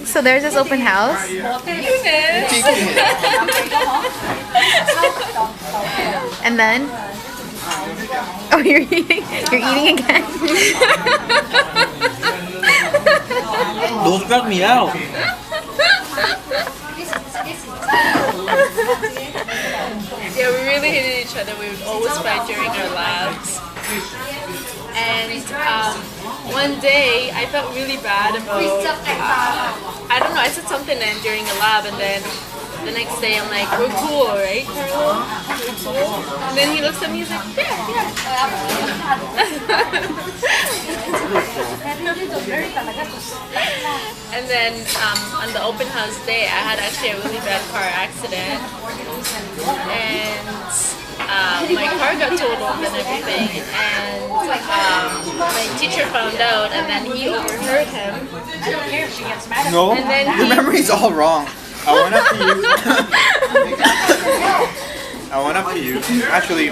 So there's this open house. And then, oh, you're eating again. Don't cut me out. Yeah, we really hated each other. We would always fight during our labs. And one day I felt really bad about, I don't know, I said something then during a lab, and then the next day I'm like, we're cool, right, Carlo? We're cool. And then he looks at me, he's like, yeah. And then on the open house day, I had actually a really bad car accident. And my car got totaled and everything, and my teacher found out, and then he overheard him. No, And then your he- memory's all wrong. I went up to you. I went up to you. Actually,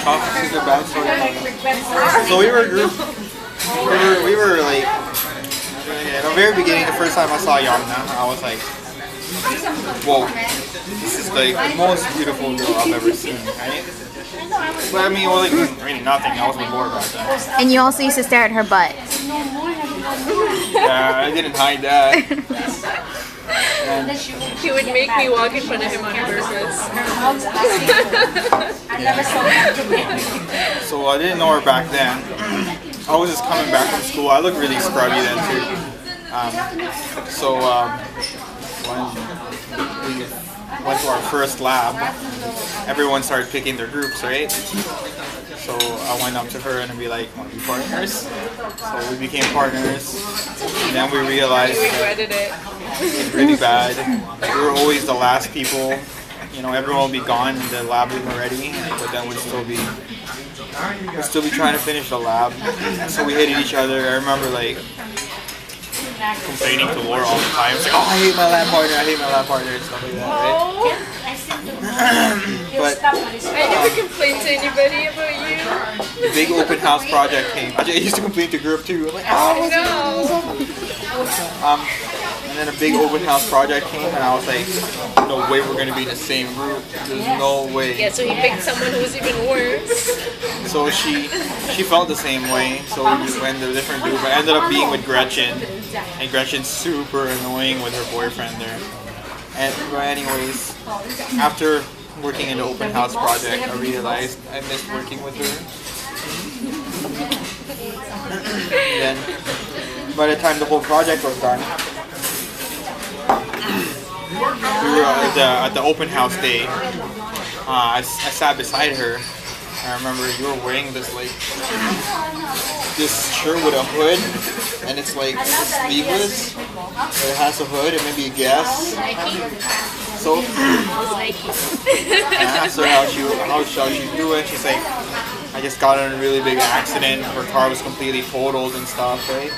talk to the backstory. So we were a group. We were like, at the very beginning, the first time I saw Yamna, I was like, whoa, this is like the most beautiful girl I've ever seen, right? But I mean, it was like really nothing. I wasn't bored about that. And you also used to stare at her butt. Yeah, I didn't hide that. And He would make me walk in front of him on purpose. so I didn't know her back then. I was just coming back from school. I looked really scrubby then too. When we went to our first lab, everyone started picking their groups, right? So I went up to her and be like, want to be partners? So we became partners. And then we realized We that regretted it. it was really bad. We were always the last people. You know, everyone would be gone and the lab would be ready, but then we'd still be trying to finish the lab. So we hated each other. I remember like complaining to Laura all the time. It's like, oh, I hate my lab partner, and stuff like that, right? Oh, But I never complained to anybody about you. the big open house project came. I used to complain to group too. I'm like, oh, No. and then a big open house project came, and I was like, no way we're gonna be in the same group. There's no way. Yeah, so he picked someone who was even worse. So she felt the same way. So we just went to a different group. I ended up being with Gretchen, and Gretchen's super annoying with her boyfriend there. But anyways, after working in the open house project, I realized I missed working with her. And then, by the time the whole project was done, we were at the open house day. I sat beside her. I remember you were wearing this shirt with a hood, and it's like sleeveless. It has a hood and maybe a gas. So I asked her how she doing. She's like, I just got in a really big accident. Her car was completely totaled and stuff, right?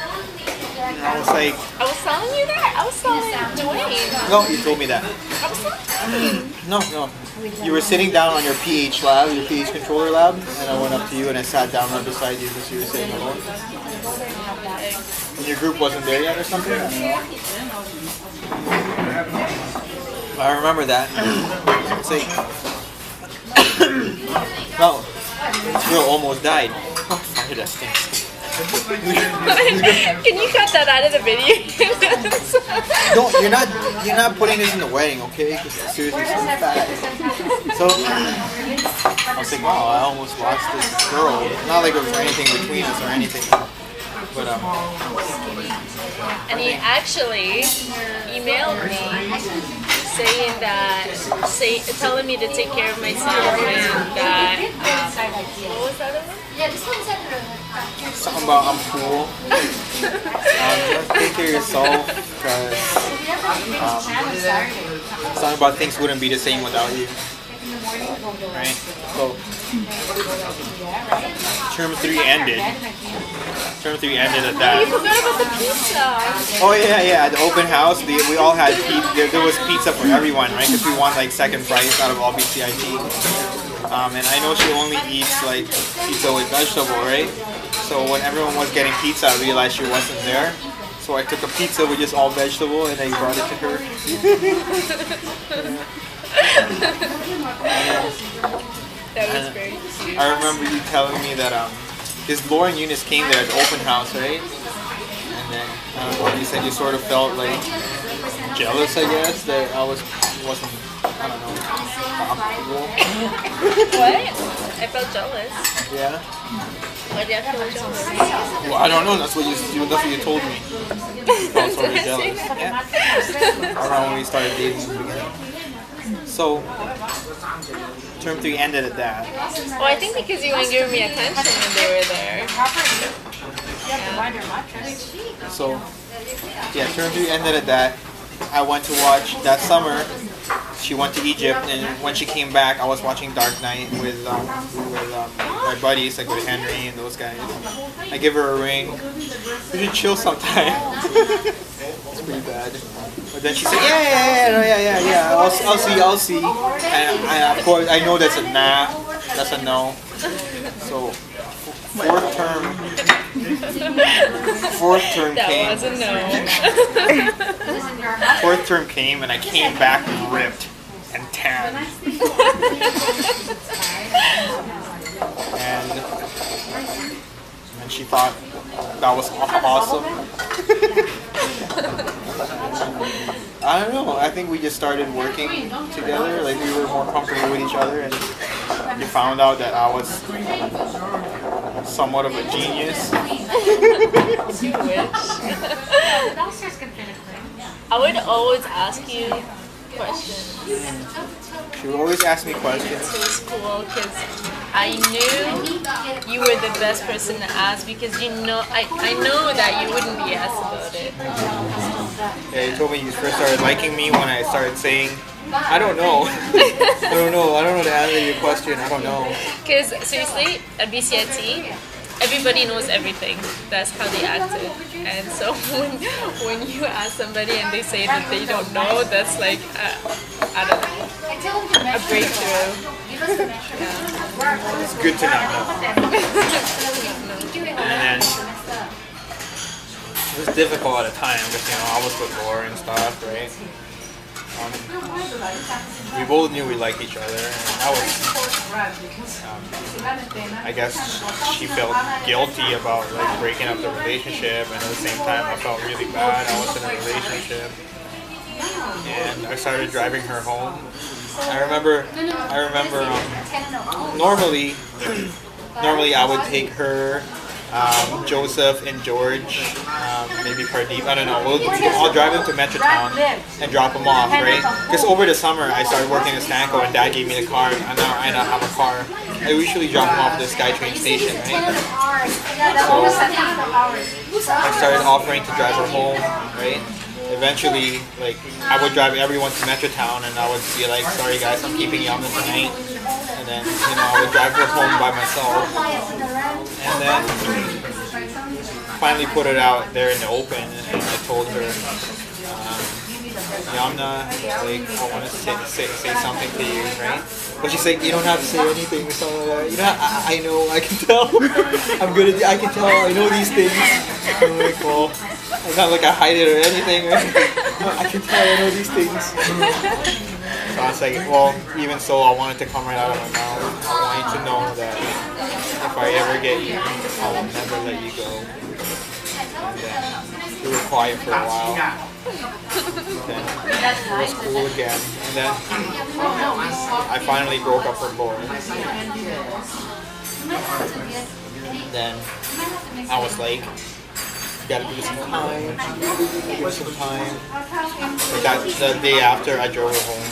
And I was like, I was telling you that? I was telling Dwayne. no, you told me that. I was telling No. You were sitting down on your pH lab, your pH controller lab, and I went up to you and I sat down right beside you because you were sitting alone. And your group wasn't there yet or something? I don't know. I remember that. It's like, well, this girl almost died. Oh, fire, that stinks. Can you cut that out of the video? No, you're not putting this in the wedding, okay? Because seriously, it's so bad. So I was like, wow, I almost lost this girl. Not like there was anything between us or anything, but And he actually emailed me saying that, telling me to take care of myself and that, what was that one? something about I'm cool. Just take care of yourself, because something about things wouldn't be the same without you. Right? So term 3 ended. Term 3 ended at that. You forgot about the pizza. Oh yeah. At the open house, we all had pizza. There was pizza for everyone, right? Because we won like second prize out of all BCIT. And I know she only eats like pizza with vegetable, right? So when everyone was getting pizza, I realized she wasn't there. So I took a pizza with just all vegetable and I brought it to her. That was very cute. I remember you telling me that his Laura and Eunice came there at the open house, right? And then you said you sort of felt like jealous, I guess, that I wasn't, I don't know, comfortable. What? I felt jealous. Yeah. Why did I feel jealous? Well, I don't know. That's what you told me. I was sort of jealous. Yeah. Around when we started dating in the beginning. So, term 3 ended at that. Well, I think because you weren't giving me attention when they were there. Yeah. So, yeah, term 3 ended at that. I went to watch that summer. She went to Egypt, and when she came back, I was watching Dark Knight with my buddies, like with Henry and those guys. I give her a ring. We should chill sometime. It's pretty bad. But then she said, yeah. I'll see. And of course, I know that's a nah. That's a no. So, fourth term That came. was a no. Fourth term came, and I came back ripped and tan. And she thought that was awesome. I don't know. I think we just started working together. Like, we were more comfortable with each other, and you found out that I was somewhat of a genius. You wish. I would always ask you questions. She would always ask me questions. To school because I knew you were the best person to ask because I know that you wouldn't be asked about it. Yeah, you told me you first started liking me when I started saying, I don't know. I don't know to answer your question. I don't know. Because seriously, at BCIT, everybody knows everything. That's how they acted. And so when you ask somebody and they say that they don't know, that's like, I don't know, a breakthrough. Yeah. It's good to not know. And then it was difficult at the time because, I was with Laura and stuff, right? We both knew we liked each other, and that was, I guess she felt guilty about like breaking up the relationship, and at the same time I felt really bad. I was in a relationship, and I started driving her home. I remember. Normally I would take her, Joseph and George, maybe Pardeep, I don't know. I'll drive them to Metrotown and drop them off, right? Because over the summer I started working at Stanco and Dad gave me the car, and now I have a car. I usually drop them off at the SkyTrain station, right? So I started offering to drive her home, right? Eventually, like, I would drive everyone to Metrotown and I would be like, sorry guys, I'm keeping Yamna tonight. And then, I would drive her home by myself. And then finally put it out there in the open, and I told her, Yamna, like, I want to say something to you, right? But she's like, you don't have to say anything or something like that. I know, I can tell. I'm good at I can tell, I know these things. I'm like, well, it's not like I hide it or anything, right? I can tell, I know these things. So I was like, well, even so, I wanted to come right out of my mouth. I want you to know that if I ever get you, I will never let you go. And then we were quiet for a while. Then it was cool again. And then I finally broke up with Laura. Then I was like, you gotta give it some time. Give it some time. But that's the day after I drove her home.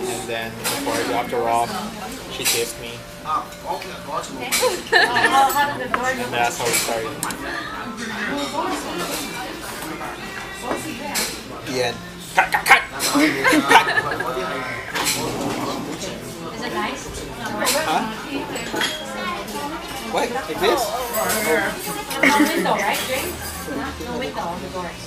And then before I dropped her off, she kissed me. And that's how we started. The end. Cut! Cut! Is it nice? Huh? What? Like this? No window, right, Jane? No window on the doors.